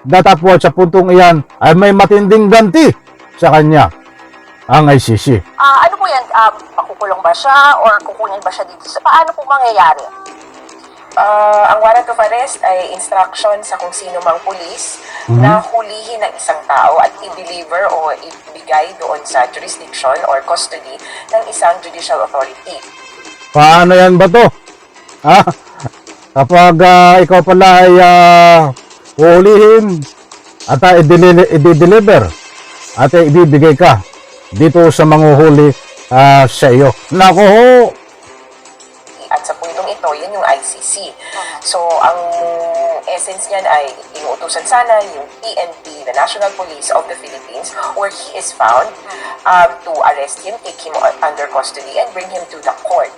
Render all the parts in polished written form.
Datapwat sa puntong iyan ay may matinding ganti sa kanya, ang ICC. Ano po yan? Pakukulong ba siya or kukunin ba siya dito? Paano po mangyayari? Ang warrant of arrest ay instruction sa kung sino mang pulis na hulihin ng isang tao at i-deliver o ibigay doon sa jurisdiction or custody ng isang judicial authority. Paano yan ba to? Kapag ikaw pala ay uhulihin at i-deliver at ibibigay ka dito sa manguhuli sa iyo. Nako ho! At sa puntong ito, yan yung ICC. So, ang essence niyan ay inuutusan sana yung PNP, the National Police of the Philippines, where he is found, to arrest him, take him under custody, and bring him to the court.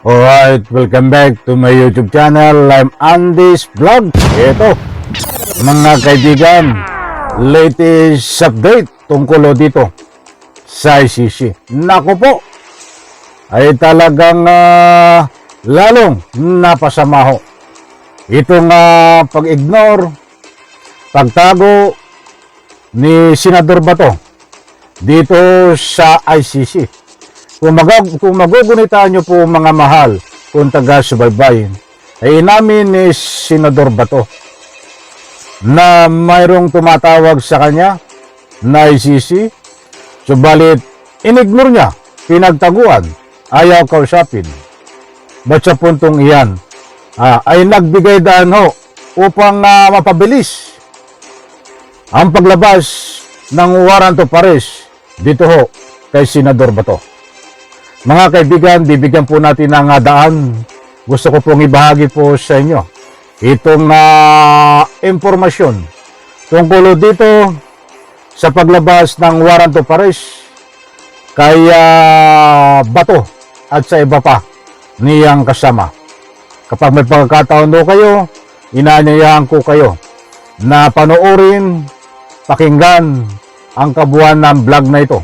Alright, welcome back to my YouTube channel. I'm Andy's Vlog. Ito, mga kaibigan, latest update tungkol dito sa ICC. Naku po, ay talagang lalong napasama ho itong pag-ignore, pagtago ni Senador Bato dito sa ICC. Kung magugunitaan nyo po mga mahal kung taga-subaybayin, ay inamin ni Senador Bato na mayroong tumatawag sa kanya na ICC, subalit inignore niya, pinagtaguan, ayaw kausapin. Ba't sa puntong iyan ay nagbigay daan ho upang mapabilis ang paglabas ng warrant of arrest dito ho kay Senador Bato. Mga kaibigan, bibigyan po natin ng daan. Gusto ko pong ibahagi po sa inyo itong impormasyon tungkol dito sa paglabas ng warrant of arrest kay Bato at sa iba pa niyang kasama. Kapag may pagkakataon do kayo, inaanyayahan ko kayo na panoorin, pakinggan ang kabuuan ng vlog na ito.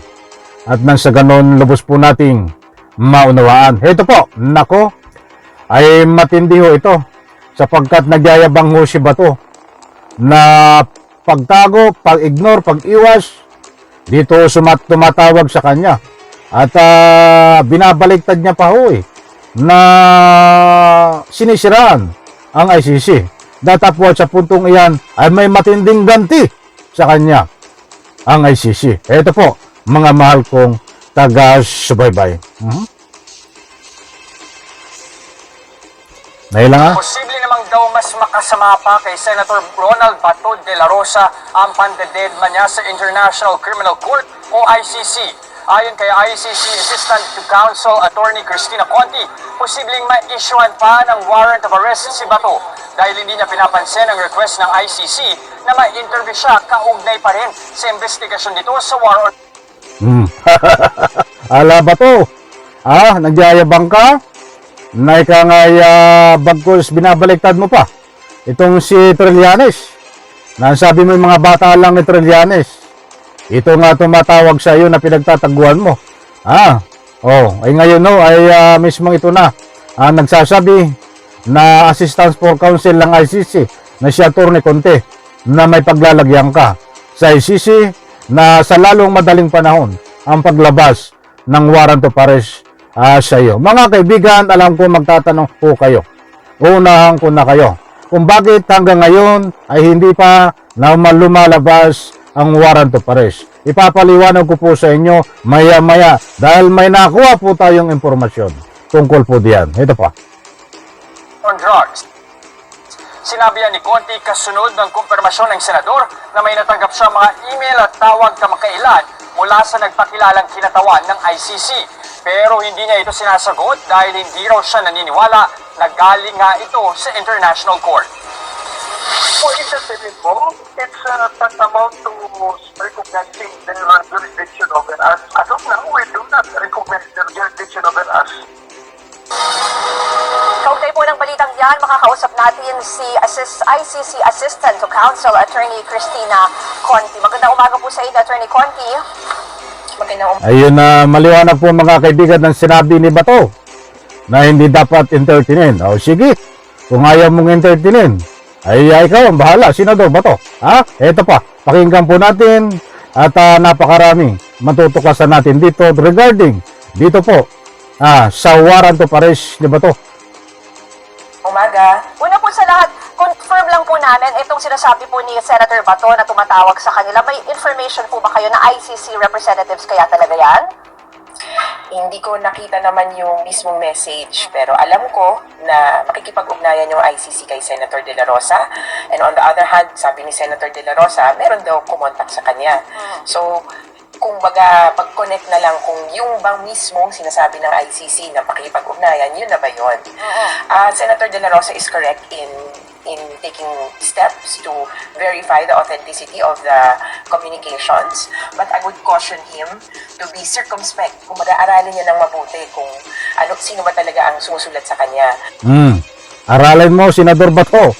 At nang sa ganon, lubos po nating maunawaan. Ito po, nako, ay matindi ho ito sapagkat nagyayabang ho si Bato na pagtago, pag-ignore, pag-iwas dito tumatawag sa kanya at binabaliktad niya pa ho na sinisiraan ang ICC. Datapwat sa puntong iyan ay may matinding ganti sa kanya ang ICC. Ito po, mga mahal kong taga-subaybay. Nailang Posible namang daw mas makasama pa kay Senator Ronald Bato de la Rosa ang pandededma niya sa International Criminal Court o ICC. Ayon kay ICC Assistant to Counsel Attorney Cristina Conti, posibleng ma-issuean pa ng warrant of arrest si Bato dahil hindi niya pinapansin ang request ng ICC na ma-interview siya kaugnay pa rin sa investigasyon nito sa war on Ala Bato, nagyayabang ka? Na ika nga'y bagkos binabaliktad mo pa. Itong si Trillanes. Nasabi mo yung mga bata lang ni Trillanes. Ito nga tumatawag sa iyo na pinagtataguan mo. Ay ngayon no, ay mismong ito na. Nagsasabi na Assistance for Counsel ng ICC na si Atty. Conte na may paglalagyan ka sa ICC na sa lalong madaling panahon ang paglabas ng warrant of arrest sa iyo. Mga kaibigan, alam ko magtatanong po kayo. Unahan ko na kayo kung bakit hanggang ngayon ay hindi pa na lumalabas ang warrant of arrest. Ipapaliwanag ko po sa inyo maya-maya dahil may nakuha po tayong impormasyon tungkol po diyan. Ito pa. on drugs. Sinabi yan ni Conti kasunod ng kumpirmasyon ng senador na may natanggap siya mga email at tawag kamakailan mula sa nagpakilalang kinatawan ng ICC. Pero hindi niya ito sinasagot dahil hindi raw siya naniniwala na galing nga ito sa International Court. For interpreting mo, it's tantamount to recognizing the jurisdiction over us. As of now, we do not recognize the jurisdiction over us. Kaugnay po ng balitang yan, makakausap natin si ICC Assistant to Counsel Attorney Cristina Conti. Magandang umaga po sa inyo, Attorney Conti. Magandang Ayun na maliwanag po mga kaibigan ng sinabi ni Bato na hindi dapat entertainin. O sige, kung ayaw mong entertainin, ay ikaw ang bahala, Senador Bato. Eto pa, pakinggan po natin at napakaraming matutuklasan natin dito regarding dito po sa warrant of arrest ni Bato. Umaga. Una po sa lahat, confirm lang po namin itong sinasabi po ni Senator Bato na tumatawag sa kanila. May information po ba kayo na ICC representatives kaya talaga yan? Hindi ko nakita naman yung mismong message, pero alam ko na makikipag-ugnayan yung ICC kay Senator De La Rosa. And on the other hand, sabi ni Senator De La Rosa, meron daw kumontak sa kanya. So, kung baga, pag-connect na lang kung yung bang mismong sinasabi ng ICC na pakipag-ugnayan, yun na ba yun? Senator De La Rosa is correct in taking steps to verify the authenticity of the communications, but I would caution him to be circumspect. Kung mag-aaralin niya ng mabuti kung sino ba talaga ang sumusulat sa kanya. Aralin mo, Senador Bato.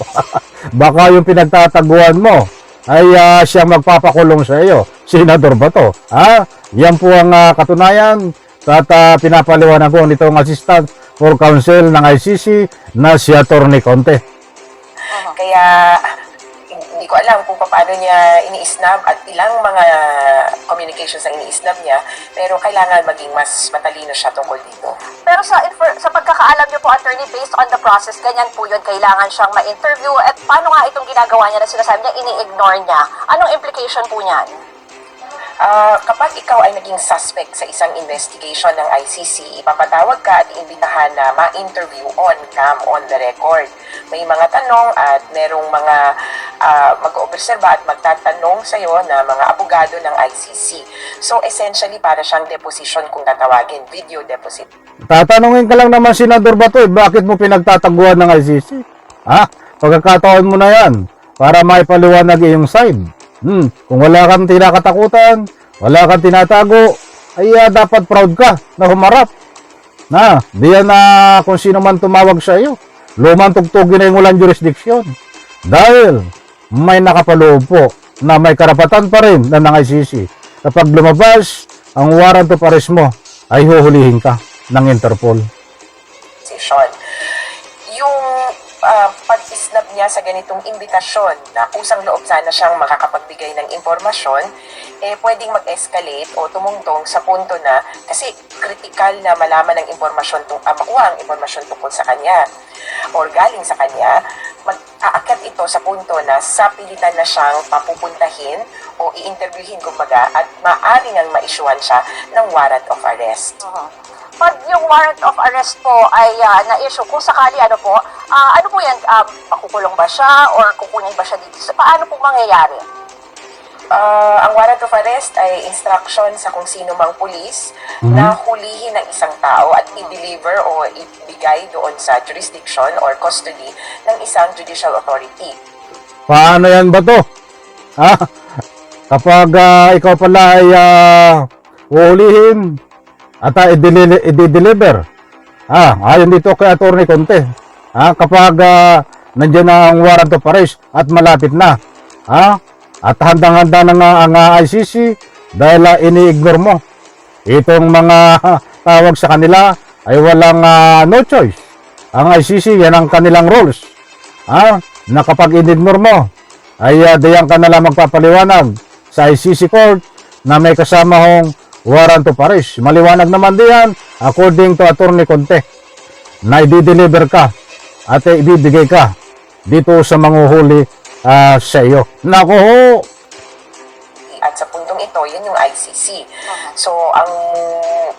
Baka yung pinagtataguan mo ay siya magpapakulong sa iyo, Senador Bato. Yan po ang katunayan at pinapaliwanag ko nitong Assistant for Counsel ng ICC na si Atty. Conte. Kaya hindi ko alam kung paano niya ini-snub at ilang mga communications ang ini-snub niya, pero kailangan maging mas matalino siya tungkol dito. Pero sa pagkakaalam niyo po, attorney, based on the process, ganyan po yun, kailangan siyang ma-interview. At paano nga itong ginagawa niya na sinasabi niya, ini-ignore niya? Anong implication po niyan? Kapag ikaw ay naging suspect sa isang investigation ng ICC, ipapatawag ka at iimbitahan na ma-interview on cam, on the record. May mga tanong at merong mga mag-oobserba at magtatanong sa iyo na mga abogado ng ICC. So essentially, para siyang deposition kung tatawagin, video deposition. Tatanungin ka lang naman, Senador Bato, bakit mo pinagtataguan ng ICC? Pagkakataon mo na yan para maipaliwanag iyong side. Kung wala kang tinakatakutan, wala kang tinatago, ay dapat proud ka na humarap. Diyan na kung sino man tumawag sa iyo, lumang tugtugin na yung walang jurisdiction. Dahil may nakapaloob po na may karapatan pa rin na ng ICC. Kapag lumabas ang warrant of arrest mo, ay huhulihin ka ng Interpol. Yung pag-isnab niya sa ganitong imbitasyon na kusang loob sana siyang makakapagbigay ng impormasyon, pwedeng mag-escalate o tumungtong sa punto na kasi critical na malaman ng impormasyon, makuha ang impormasyon tungkol sa kanya or galing sa kanya, mag-aakyat ito sa punto na sa pilitan na siyang papupuntahin o i-interviewin kumbaga at maaaring ang ma-issuean siya ng warrant of arrest. Pag yung warrant of arrest po ay na-issue, kung sakali ano po yan, pakukulong ba siya or kukunin ba siya dito? Paano po mangyayari? Ang warrant of arrest ay instruction sa kung sino mang pulis na hulihin ng isang tao at i-deliver o ibigay doon sa jurisdiction or custody ng isang judicial authority. Paano yan ba to? Kapag ikaw pala ay uhulihin at i-deliver. Ayon dito kay Atty. Conte. Kapag nandiyan na ang warrant of arrest at malapit na. At handang-handa na ang ICC dahil ini-ignore mo. Itong mga tawag sa kanila ay walang no choice. Ang ICC, yan ang kanilang rules. Na kapag in-ignore mo, ay diyan ka nalang magpapaliwanag sa ICC court na may kasama hong warrant of arrest. Maliwanag naman diyan, according to Atty. Conte, na i-deliver ka at ibibigay ka dito sa manguhuli sa iyo. Naku ho! At sa puntong ito, yan yung ICC. So, ang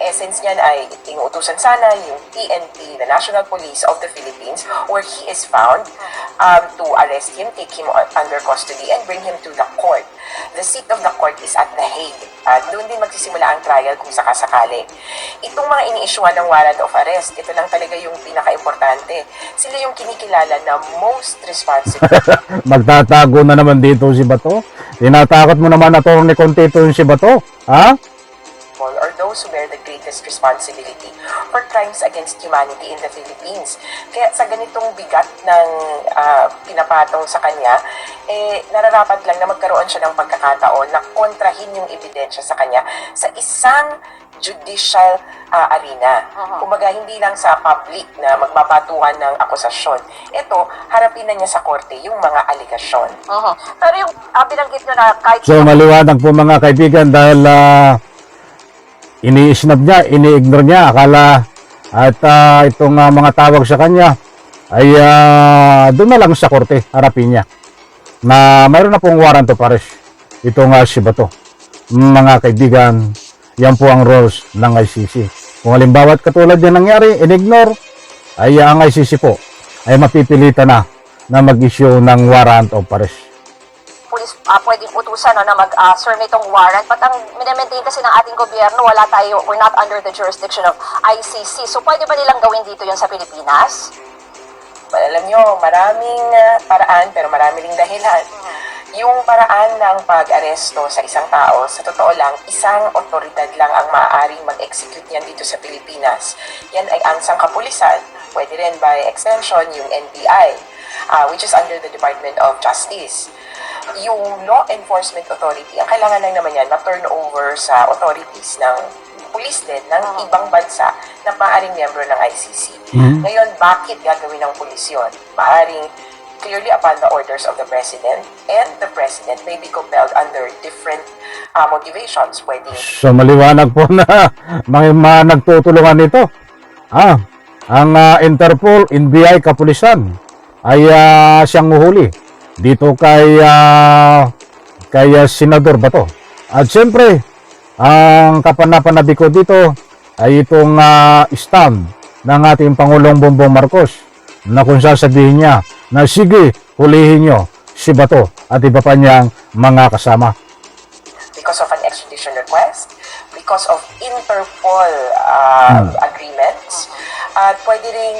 essence niyan ay inuutusan sana yung PNP, the National Police of the Philippines, where he is found, to arrest him, take him under custody, and bring him to the court. The seat of the court is at The Hague. Doon din magsisimula ang trial kung sakasakali. Itong mga ini-issuean ng warrant of arrest, ito lang talaga yung pinaka-importante. Sila yung kinikilala na most responsible. Magtatago na naman dito si Bato. Tinatakot mo naman Atty. Conte ito si Bato. Or those who bear the greatest responsibility for crimes against humanity in the Philippines. Kaya sa ganitong bigat ng pinapatong sa kanya, nararapat lang na magkaroon siya ng pagkakataon na kontrahin yung ebidensya sa kanya sa isang judicial arena. Kumbaga, hindi lang sa public na magbabatuhan ng akusasyon. Ito, harapin na niya sa korte yung mga aligasyon. Pero yung binanggit nyo na kahit So maliwanag po mga kaibigan dahil ini-snub niya, ini-ignore niya, akala at itong mga tawag sa kanya ay doon na lang sa korte, harapin niya na mayroon na pong warrant of arrest itong si Bato. Mga kaibigan, yan po ang rules ng ICC. Kung halimbawa katulad yan nangyari, in-ignore, ay ang ICC po ay mapipilitan na mag-issue ng warrant of arrest. police pwedeng utusan na mag-serve nitong warrant. But ang minamaintain kasi ng ating gobyerno, we're not under the jurisdiction of ICC. So pwede ba nilang gawin dito yun sa Pilipinas? Alam nyo, maraming paraan pero marami ring dahilan. Yung paraan ng pag-aresto sa isang tao, sa totoo lang, isang otoridad lang ang maaaring mag-execute niyan dito sa Pilipinas. Yan ay ang sangkapulisan. Pwede rin by extension yung NBI, which is under the Department of Justice. Yung law enforcement authority, ang kailangan lang naman yan ma-turn over sa authorities ng police din ng ibang bansa na maaaring miyembro ng ICC. Ngayon, bakit gagawin ng pulis yun? Maaaring clearly upon the orders of the President, and the President may be compelled under different motivations. Pwede. So maliwanag po na mga nagtutulungan nito. Ang Interpol, NBI, kapulisan ay siyang uhuli dito kay Senador Bato. At siyempre, ang kapanapanabik ko dito ay itong stand ng ating Pangulong Bongbong Marcos na kung sasabihin niya na sige, hulihin nyo si Bato at iba pa niyang mga kasama. Because of an extradition request, because of Interpol agreements, at pwede rin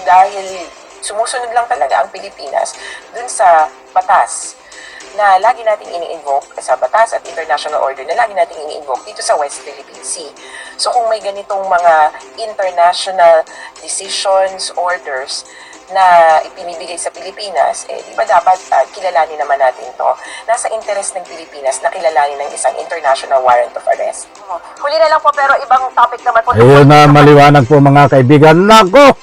dahil sumusunod lang talaga ang Pilipinas dun sa batas na lagi nating ini-invoke, sa batas at international order na lagi nating ini-invoke dito sa West Philippine Sea. So kung may ganitong mga international decisions, orders na ipinibigay sa Pilipinas, di ba dapat kilalanin naman natin to? Nasa interest ng Pilipinas na kilalanin ng isang international warrant of arrest. Huli na lang po, pero ibang topic naman po. Ayun na maliwanag po mga kaibigan. Nako!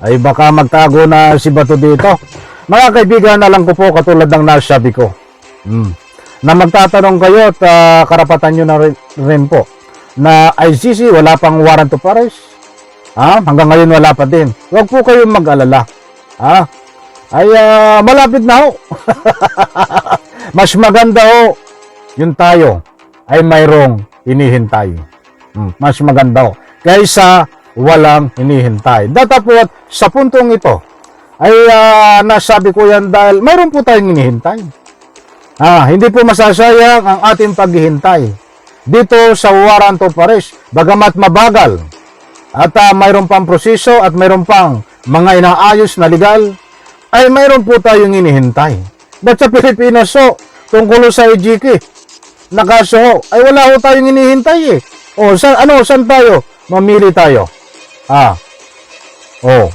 Ay baka magtago na si Bato dito. Mga kaibigan, na lang ko po katulad ng nasabi ko. Na magtatanong kayo at karapatan nyo na rin po na ICC wala pang warrant of arrest. Hanggang ngayon wala pa din. Huwag po kayong mag-alala. Ay malapit na ho. Mas maganda ho yung tayo ay mayroong hinihintay. Mas maganda ho kaysa walang hinihintay. Datapot sa puntong ito ay nasabi ko yan dahil mayroon po tayong hinihintay. Hindi po masasayang ang ating paghihintay dito sa warrant of arrest, bagamat mabagal at mayroon pang proseso at mayroon pang mga inaayos na legal, ay mayroon po tayong hinihintay. But sa Pilipinas ho, tungkol sa EJK na kaso ho, ay wala ho tayong hinihintay eh. Saan tayo? Mamili tayo.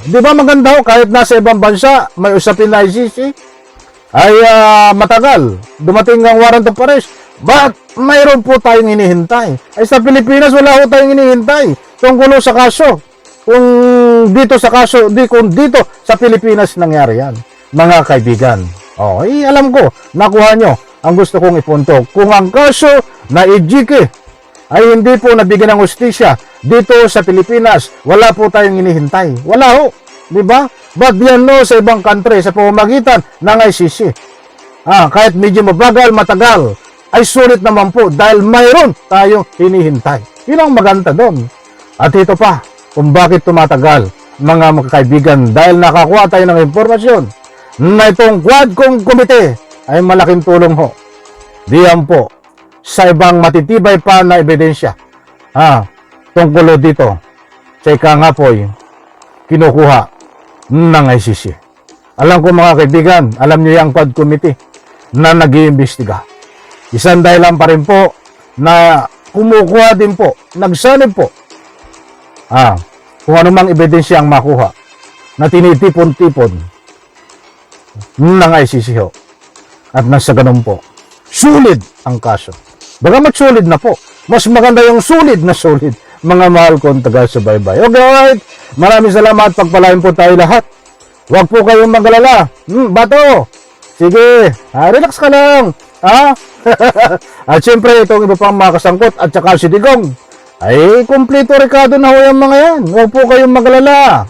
Di ba maganda ho, kahit nasa ibang bansa, may usapin na ICC, ay matagal. Dumating ang warrant of arrest. But mayroon po tayong hinihintay. Ay sa Pilipinas, wala ho tayong hinihintay tungkol sa kaso. Kung dito sa kaso, kung dito sa Pilipinas nangyari yan, mga kaibigan. Alam ko, nakuha nyo ang gusto kong ipunto. Kung ang kaso na EJK ay hindi po nabigyan ng hustisya dito sa Pilipinas, wala po tayong hinihintay. Wala ho, di ba? But yan no, sa ibang country, sa pamamagitan ng ICC. Kahit medyo mabagal, matagal, ay sulit naman po dahil mayroon tayong hinihintay. Yun ang maganda doon. At ito pa, kung bakit tumatagal, mga kaibigan, dahil nakakuha tayo ng impormasyon na itong Quadcom Committee ay malaking tulong ho. Diyan po, sa ibang matitibay pa na ebidensya, tungkol dito, sa ika nga po, kinukuha ng ICC. Alam ko mga kaibigan, alam niyo yung Quad Committee na nag-iimbestiga. Isang dahilan pa rin po na kumukuha din po, nagsanib po, kung anumang ebidensya ang makuha na tinitipon-tipon ng ICC ho. At nasa ganun po, sulit ang kaso. Bagamat sulit na po, Mas maganda yung sulit na sulit, mga mahal kong taga-subaybay. Okay, alright. Maraming salamat. Pagpalain po tayo lahat. Huwag po kayong magalala. Bato. Sige. Relax ka lang. Ha? At syempre, itong iba pang mga kasangkot at saka si Digong. Ay, kumpleto rekado na ho yung mga yan. Huwag po kayong magalala.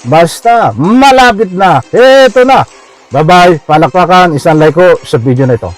Basta. Malapit na. Eto na. Bye-bye. Palakpakan. Isang like ko sa video na ito.